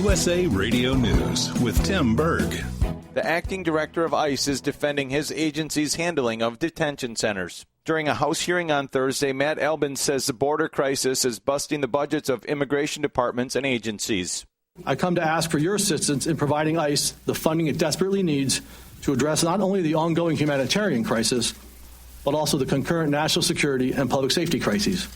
USA Radio News with Tim Berg. The acting director of ICE is defending his agency's handling of detention centers. During a House hearing on Thursday, Matt Albin says the border crisis is busting the budgets of immigration departments and agencies. I come to ask for your assistance in providing ICE the funding it desperately needs to address not only the ongoing humanitarian crisis, but also the concurrent national security and public safety crises.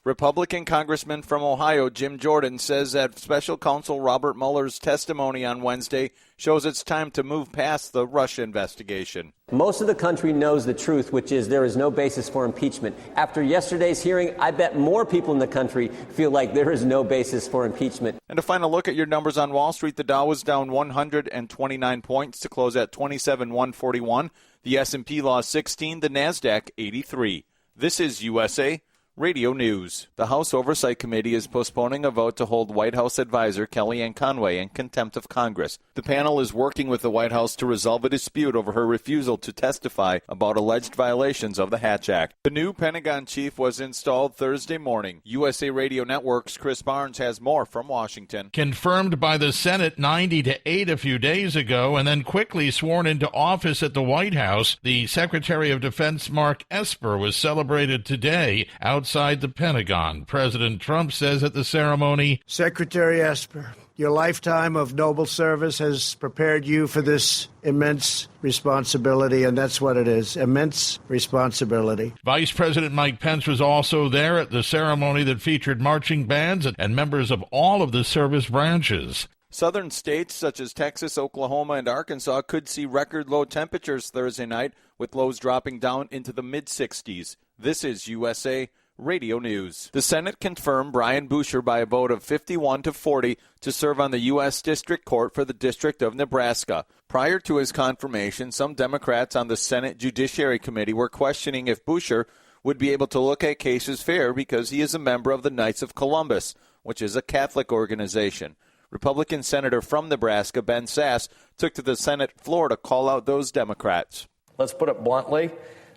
Republican Congressman from Ohio, Jim Jordan, says that Special Counsel Robert Mueller's testimony on Wednesday shows it's time to move past the Russia investigation. Most of the country knows the truth, which is there is no basis for impeachment. After yesterday's hearing, I bet more people in the country feel like there is no basis for impeachment. And to final look at your numbers on Wall Street, the Dow was down 129 points to close at 27,141. The S&P lost 16, the NASDAQ 83. This is USA Radio News. The House Oversight Committee is postponing a vote to hold White House advisor Kellyanne Conway in contempt of Congress. The panel is working with the White House to resolve a dispute over her refusal to testify about alleged violations of the Hatch Act. The new Pentagon chief was installed Thursday morning. USA Radio Network's Chris Barnes has more from Washington. Confirmed by the Senate 90-8 a few days ago and then quickly sworn into office at the White House, the Secretary of Defense Mark Esper was celebrated today outside the Pentagon. President Trump says at the ceremony, Secretary Esper, your lifetime of noble service has prepared you for this immense responsibility, and that's what it is, immense responsibility. Vice President Mike Pence was also there at the ceremony that featured marching bands and members of all of the service branches. Southern states such as Texas, Oklahoma, and Arkansas could see record low temperatures Thursday night, with lows dropping down into the mid-60s. This is USA Radio News. The Senate confirmed Brian Buescher by a vote of 51-40 to serve on the U.S. District Court for the District of Nebraska. Prior to his confirmation, some Democrats on the Senate Judiciary Committee were questioning if Buescher would be able to look at cases fair because he is a member of the Knights of Columbus, which is a Catholic organization. Republican Senator from Nebraska, Ben Sasse, took to the Senate floor to call out those Democrats. Let's put it bluntly.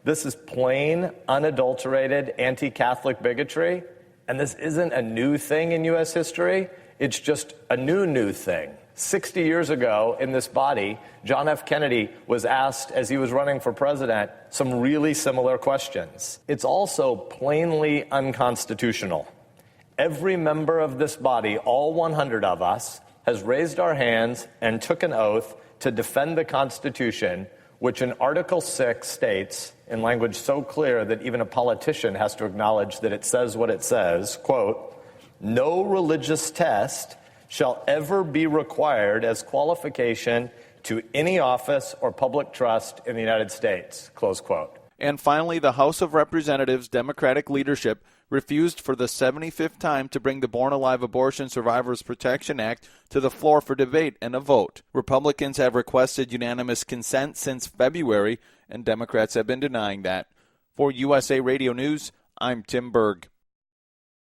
This is plain, unadulterated anti-Catholic bigotry, and this isn't a new thing in U.S. history. It's just a new thing. 60 years ago in this body, John F. Kennedy was asked, as he was running for president, some really similar questions. It's also plainly unconstitutional. Every member of this body, all 100 of us, has raised our hands and took an oath to defend the Constitution, which in Article 6 states, in language so clear that even a politician has to acknowledge that it says what it says, quote, no religious test shall ever be required as qualification to any office or public trust in the United States, close quote. And finally, the House of Representatives Democratic leadership refused for the 75th time to bring the Born Alive Abortion Survivors Protection Act to the floor for debate and a vote. Republicans have requested unanimous consent since February, and Democrats have been denying that. For USA Radio News, I'm Tim Berg.